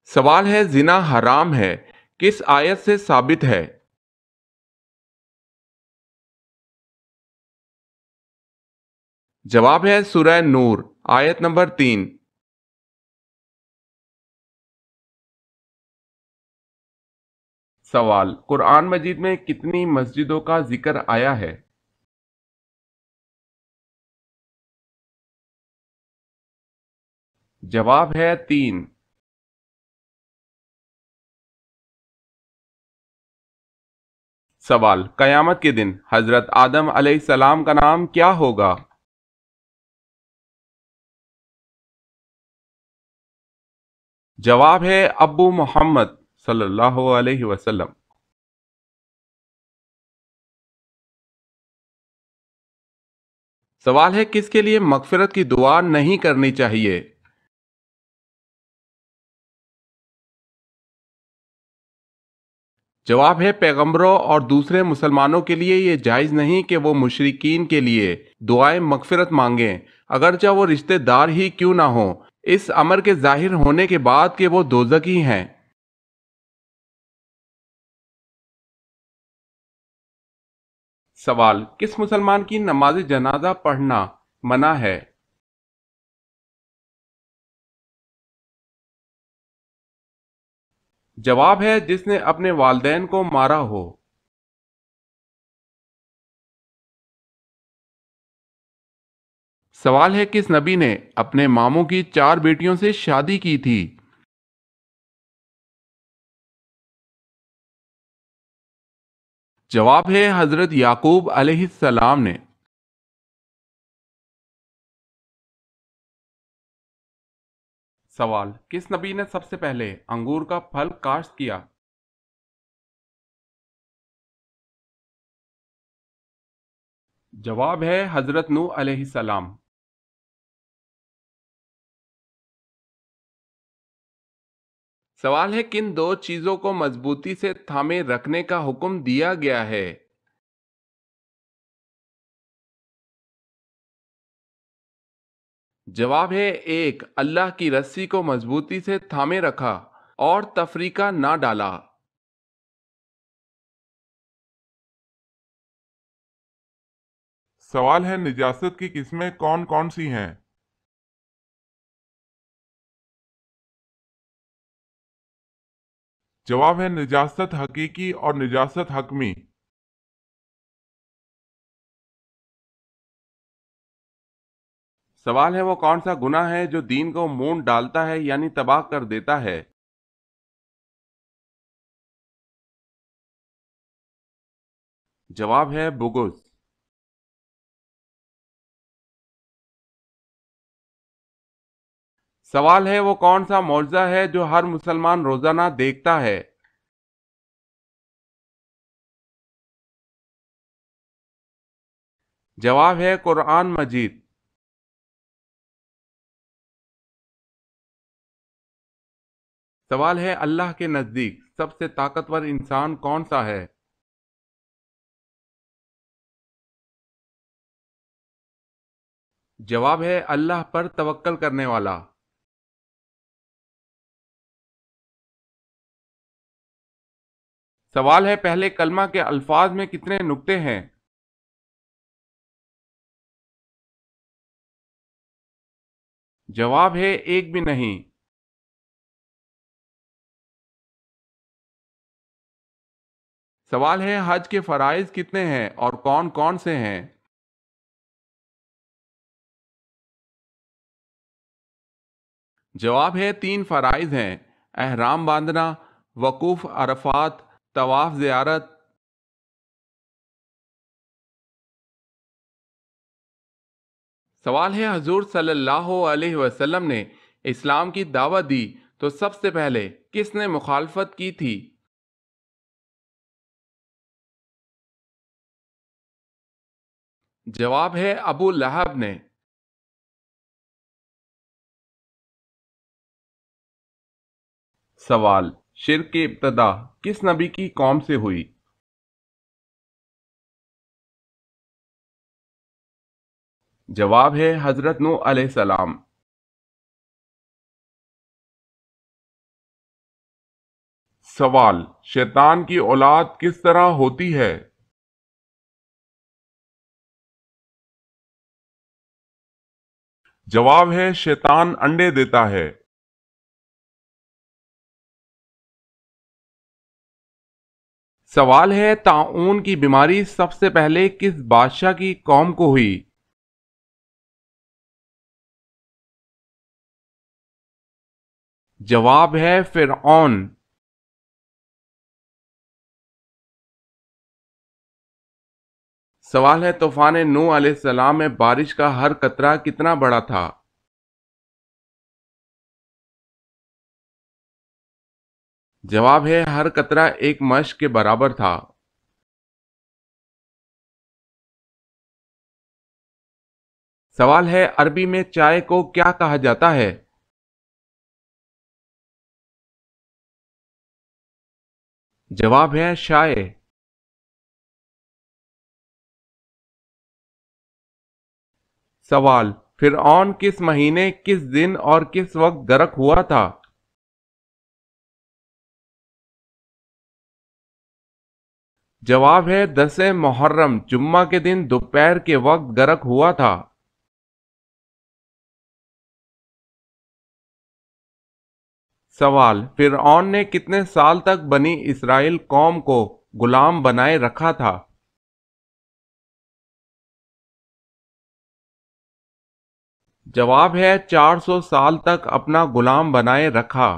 سوال ہے زنا حرام ہے کس آیت سے ثابت ہے؟ جواب ہے سورہ نور آیت نمبر 3۔ سوال قرآن مجید میں کتنی مسجدوں کا ذکر آیا ہے؟ جواب ہے 3۔ سوال قیامت کے دن حضرت آدم علیہ السلام کا نام کیا ہوگا؟ جواب ہے ابو محمد صلی اللہ علیہ وسلم۔ سوال ہے کس کے لیے مغفرت کی دعا نہیں کرنی چاہیے؟ جواب ہے پیغمبروں اور دوسرے مسلمانوں کے لیے یہ جائز نہیں کہ وہ مشرکین کے لیے دعائیں مغفرت مانگیں، اگرچہ وہ رشتہ دار ہی کیوں نہ ہوں، اس امر کے ظاہر ہونے کے بعد کہ وہ دوزخی ہیں۔ سوال کس مسلمان کی نماز جنازہ پڑھنا منع ہے؟ جواب ہے جس نے اپنے والدین کو مارا ہو۔ سوال ہے کس نبی نے اپنے ماموں کی 4 بیٹیوں سے شادی کی تھی؟ جواب ہے حضرت یعقوب علیہ السلام نے۔ سوال کس نبی نے سب سے پہلے انگور کا پھل کاشت کیا؟ جواب ہے حضرت نوح علیہ السلام۔ سوال ہے کن 2 چیزوں کو مضبوطی سے تھامے رکھنے کا حکم دیا گیا ہے؟ جواب ہے 1 اللہ کی رسی کو مضبوطی سے تھامے رکھا اور تفریقہ نہ ڈالا۔ سوال ہے نجاست کی قسمیں کون کون سی ہیں؟ جواب ہے نجاست حقیقی اور نجاست حکمی۔ سوال ہے وہ کون سا گناہ ہے جو دین کو مونڈ ڈالتا ہے یعنی تباہ کر دیتا ہے؟ جواب ہے بغض۔ سوال ہے وہ کون سا معجزہ ہے جو ہر مسلمان روزانہ دیکھتا ہے؟ جواب ہے قرآن مجید۔ سوال ہے اللہ کے نزدیک سب سے طاقتور انسان کون سا ہے؟ جواب ہے اللہ پر توکل کرنے والا۔ سوال ہے پہلے کلمہ کے الفاظ میں کتنے نقطے ہیں؟ جواب ہے ایک بھی نہیں۔ سوال ہے حج کے فرائض کتنے ہیں اور کون کون سے ہیں؟ جواب ہے 3 فرائض ہیں: احرام باندھنا، وقوف عرفات، طواف زیارت۔ سوال ہے حضور صلی اللہ علیہ وسلم نے اسلام کی دعوت دی تو سب سے پہلے کس نے مخالفت کی تھی؟ جواب ہے ابو لہب نے۔ سوال شرک کی ابتدا کس نبی کی قوم سے ہوئی؟ جواب ہے حضرت نوح علیہ السلام۔ سوال: شیطان کی اولاد کس طرح ہوتی ہے؟ جواب ہے شیطان انڈے دیتا ہے۔ سوال ہے طاعون کی بیماری سب سے پہلے کس بادشاہ کی قوم کو ہوئی؟ جواب ہے فرعون۔ سوال ہے طوفان نوح علیہ السلام میں بارش کا ہر قطرہ کتنا بڑا تھا؟ جواب ہے ہر قطرہ ایک مشق کے برابر تھا۔ سوال ہے عربی میں چائے کو کیا کہا جاتا ہے؟ جواب ہے شائے۔ سوال: فرعون کس مہینے، کس دن اور کس وقت غرق ہوا تھا؟ جواب ہے 10 محرم جمعہ کے دن دوپہر کے وقت غرق ہوا تھا۔ سوال: فرعون نے کتنے سال تک بنی اسرائیل قوم کو غلام بنائے رکھا تھا؟ جواب ہے 400 سال تک اپنا غلام بنائے رکھا۔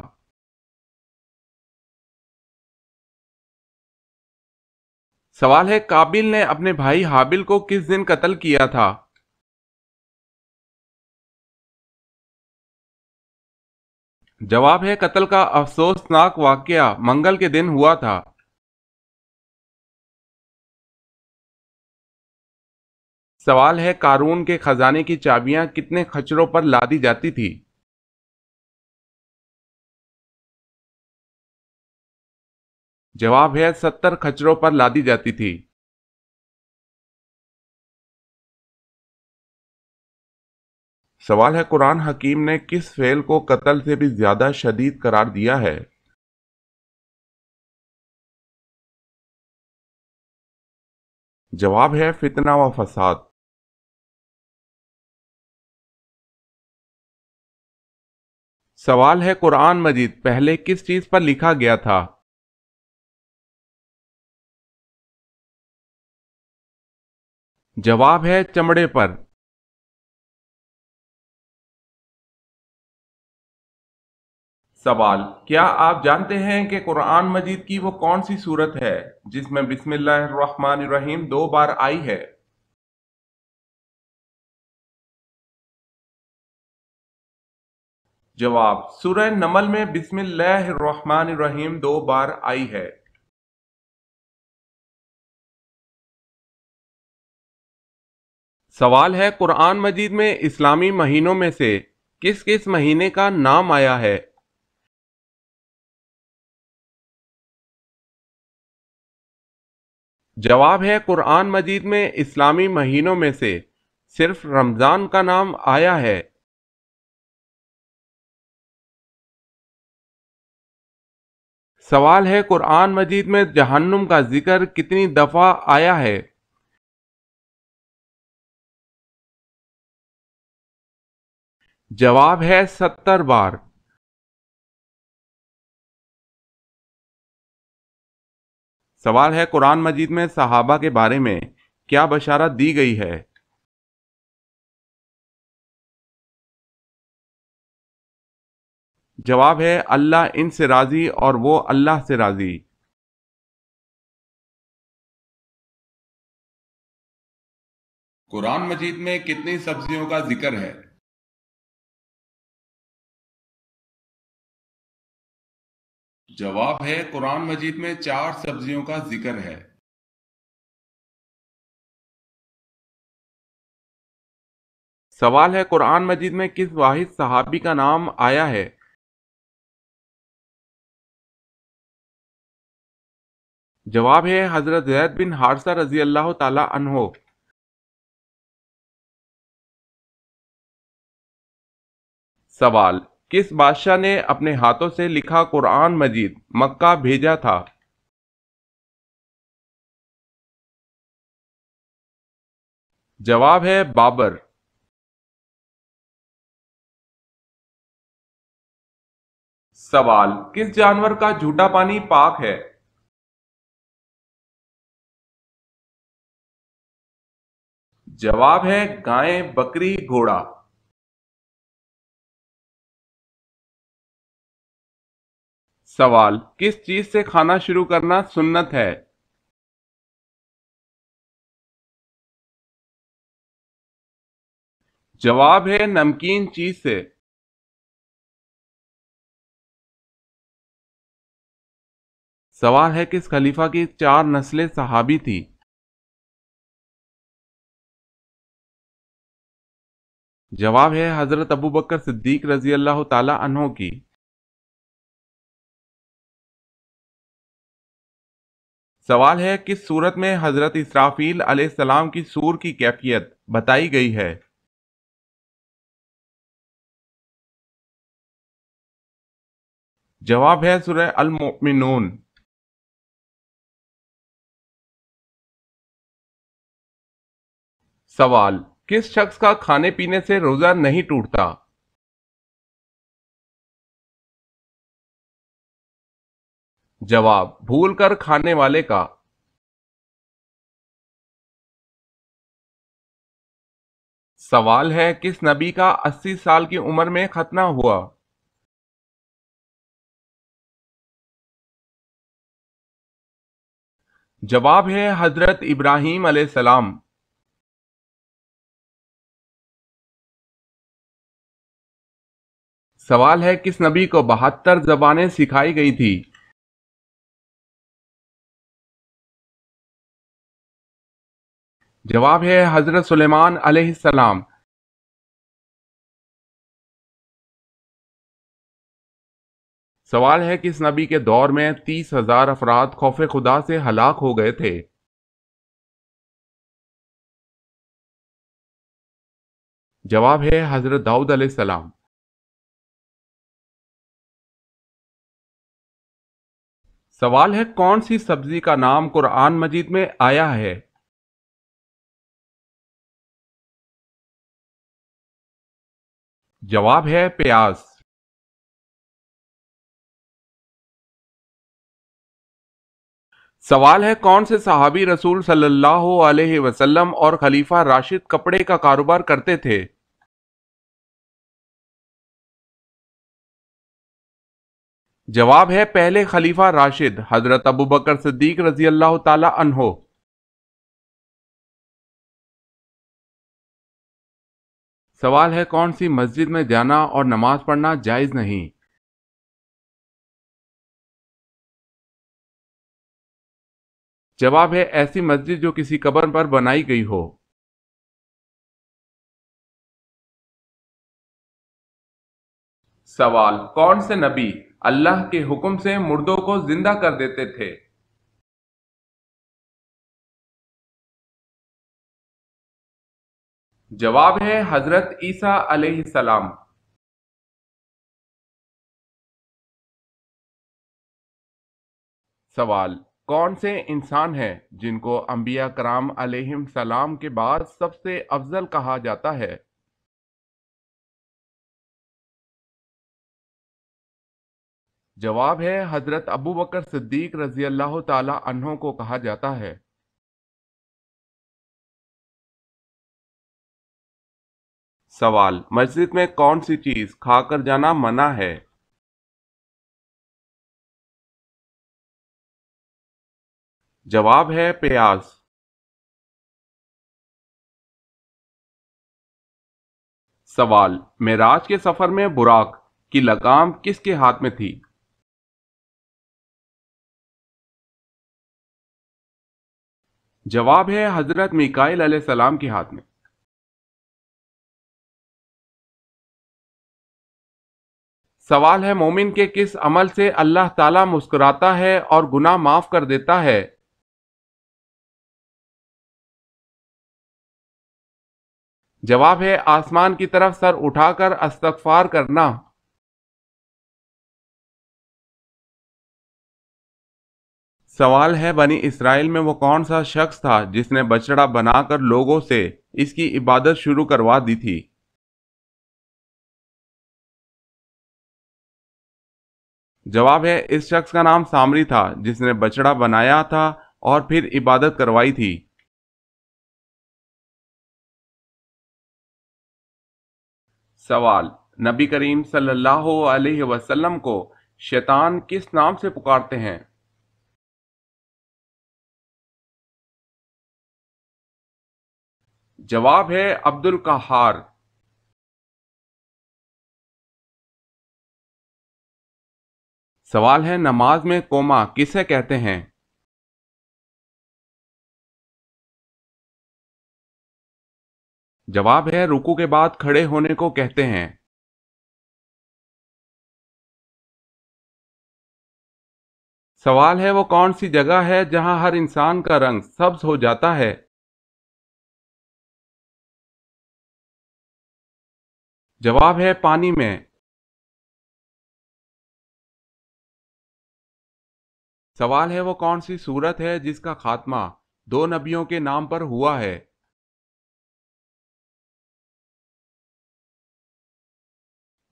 سوال ہے قابل نے اپنے بھائی حابل کو کس دن قتل کیا تھا؟ جواب ہے قتل کا افسوسناک واقعہ منگل کے دن ہوا تھا۔ سوال ہے قارون کے خزانے کی چابیاں کتنے خچروں پر لادی جاتی تھی؟ جواب ہے 70 خچروں پر لادی جاتی تھی۔ سوال ہے قرآن حکیم نے کس فعل کو قتل سے بھی زیادہ شدید قرار دیا ہے؟ جواب ہے فتنہ و فساد۔ سوال ہے قرآن مجید پہلے کس چیز پر لکھا گیا تھا؟ جواب ہے چمڑے پر۔ سوال: کیا آپ جانتے ہیں کہ قرآن مجید کی وہ کون سی سورت ہے جس میں بسم اللہ الرحمن الرحیم 2 بار آئی ہے؟ جواب: سورہ نمل میں بسم اللہ الرحمن الرحیم 2 بار آئی ہے۔ سوال ہے قرآن مجید میں اسلامی مہینوں میں سے کس کس مہینے کا نام آیا ہے؟ جواب ہے قرآن مجید میں اسلامی مہینوں میں سے صرف رمضان کا نام آیا ہے۔ سوال ہے قرآن مجید میں جہنم کا ذکر کتنی دفعہ آیا ہے؟ جواب ہے 70 بار۔ سوال ہے قرآن مجید میں صحابہ کے بارے میں کیا بشارت دی گئی ہے؟ جواب ہے اللہ ان سے راضی اور وہ اللہ سے راضی۔ قرآن مجید میں کتنی سبزیوں کا ذکر ہے؟ جواب ہے قرآن مجید میں 4 سبزیوں کا ذکر ہے۔ سوال ہے قرآن مجید میں کس واحد صحابی کا نام آیا ہے؟ جواب ہے حضرت زید بن حارثہ رضی اللہ تعالی عنہ۔ سوال: کس بادشاہ نے اپنے ہاتھوں سے لکھا قرآن مجید مکہ بھیجا تھا؟ جواب ہے بابر۔ سوال، کس جانور کا جھوٹا پانی پاک ہے؟ جواب ہے گائے، بکری، گھوڑا۔ سوال، کس چیز سے کھانا شروع کرنا سنت ہے؟ جواب ہے نمکین چیز سے۔ سوال ہے کس خلیفہ کی 4 نسلیں صحابی تھی؟ جواب ہے حضرت ابوبکر صدیق رضی اللہ تعالی عنہ کی۔ سوال ہے کس سورت میں حضرت اسرافیل علیہ السلام کی سور کی کیفیت بتائی گئی ہے؟ جواب ہے سورہ المؤمنون۔ سوال، کس شخص کا کھانے پینے سے روزہ نہیں ٹوٹتا؟ جواب، بھول کر کھانے والے کا۔ سوال ہے کس نبی کا 80 سال کی عمر میں ختنہ ہوا؟ جواب ہے حضرت ابراہیم علیہ السلام۔ سوال ہے کس نبی کو 72 زبانیں سکھائی گئی تھی؟ جواب ہے حضرت سلیمان علیہ السلام۔ سوال ہے کس نبی کے دور میں 30,000 افراد خوف خدا سے ہلاک ہو گئے تھے؟ جواب ہے حضرت داؤد علیہ السلام۔ سوال ہے کون سی سبزی کا نام قرآن مجید میں آیا ہے؟ جواب ہے پیاز۔ سوال ہے کون سے صحابی رسول صلی اللہ علیہ وسلم اور خلیفہ راشد کپڑے کا کاروبار کرتے تھے؟ جواب ہے پہلے خلیفہ راشد حضرت ابوبکر صدیق رضی اللہ تعالی عنہ۔ سوال ہے کون سی مسجد میں جانا اور نماز پڑھنا جائز نہیں؟ جواب ہے ایسی مسجد جو کسی قبر پر بنائی گئی ہو۔ سوال، کون سے نبی اللہ کے حکم سے مردوں کو زندہ کر دیتے تھے؟ جواب ہے حضرت عیسیٰ علیہ السلام۔ سوال، کون سے انسان ہیں جن کو انبیاء کرام علیہم السلام کے بعد سب سے افضل کہا جاتا ہے؟ جواب ہے حضرت ابوبکر صدیق رضی اللہ تعالی عنہ کو کہا جاتا ہے۔ سوال، مسجد میں کون سی چیز کھا کر جانا منع ہے؟ جواب ہے پیاز۔ سوال، معراج کے سفر میں براق کی لگام کس کے ہاتھ میں تھی؟ جواب ہے حضرت میکائیل علیہ السلام کے ہاتھ میں۔ سوال ہے مومن کے کس عمل سے اللہ تعالیٰ مسکراتا ہے اور گناہ معاف کر دیتا ہے؟ جواب ہے آسمان کی طرف سر اٹھا کر استغفار کرنا۔ سوال ہے بنی اسرائیل میں وہ کون سا شخص تھا جس نے بچڑا بنا کر لوگوں سے اس کی عبادت شروع کروا دی تھی؟ جواب ہے اس شخص کا نام سامری تھا جس نے بچڑا بنایا تھا اور پھر عبادت کروائی تھی۔ سوال، نبی کریم صلی اللہ علیہ وسلم کو شیطان کس نام سے پکارتے ہیں؟ جواب ہے عبد القہار۔ سوال ہے نماز میں کوما کسے کہتے ہیں؟ جواب ہے رکوع کے بعد کھڑے ہونے کو کہتے ہیں۔ سوال ہے وہ کون سی جگہ ہے جہاں ہر انسان کا رنگ سبز ہو جاتا ہے؟ جواب ہے پانی میں۔ سوال ہے وہ کون سی سورت ہے جس کا خاتمہ دو نبیوں کے نام پر ہوا ہے؟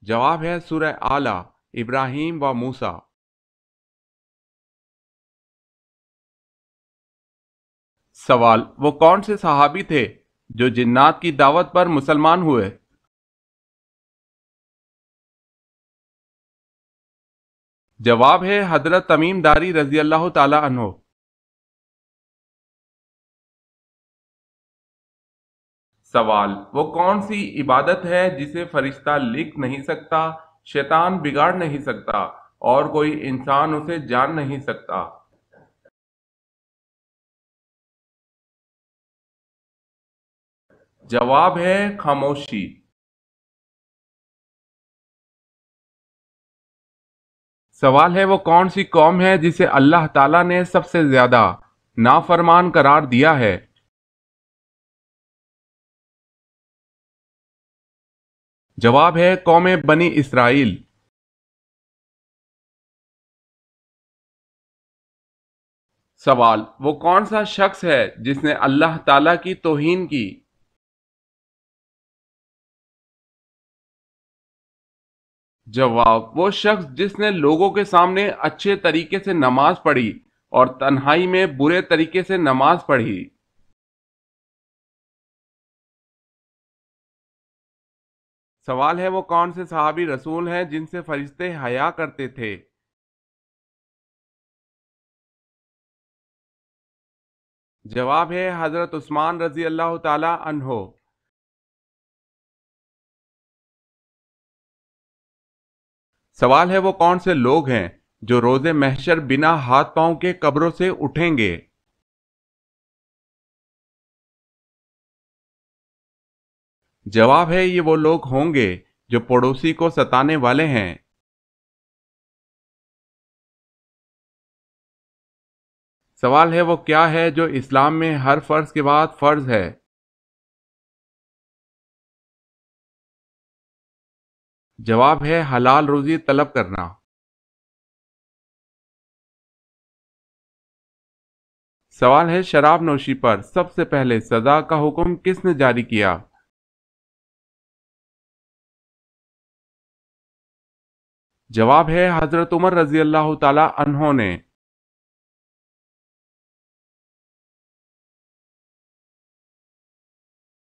جواب ہے سورہ اعلیٰ، ابراہیم و موسیٰ۔ سوال، وہ کون سے صحابی تھے جو جنات کی دعوت پر مسلمان ہوئے؟ جواب ہے حضرت تمیم داری رضی اللہ تعالی عنہ۔ سوال، وہ کون سی عبادت ہے جسے فرشتہ لکھ نہیں سکتا، شیطان بگاڑ نہیں سکتا اور کوئی انسان اسے جان نہیں سکتا؟ جواب ہے خاموشی۔ سوال ہے وہ کون سی قوم ہے جسے اللہ تعالیٰ نے سب سے زیادہ نافرمان قرار دیا ہے؟ جواب ہے قوم بنی اسرائیل۔ سوال، وہ کون سا شخص ہے جس نے اللہ تعالیٰ کی توہین کی؟ جواب، وہ شخص جس نے لوگوں کے سامنے اچھے طریقے سے نماز پڑھی اور تنہائی میں برے طریقے سے نماز پڑھی۔ سوال ہے وہ کون سے صحابی رسول ہیں جن سے فرشتے حیا کرتے تھے؟ جواب ہے حضرت عثمان رضی اللہ تعالی عنہ۔ سوال ہے وہ کون سے لوگ ہیں جو روز محشر بنا ہاتھ پاؤں کے قبروں سے اٹھیں گے؟ جواب ہے یہ وہ لوگ ہوں گے جو پڑوسی کو ستانے والے ہیں۔ سوال ہے وہ کیا ہے جو اسلام میں ہر فرض کے بعد فرض ہے؟ جواب ہے حلال روزی طلب کرنا۔ سوال ہے شراب نوشی پر سب سے پہلے سزا کا حکم کس نے جاری کیا؟ جواب ہے حضرت عمر رضی اللہ تعالی عنہ نے۔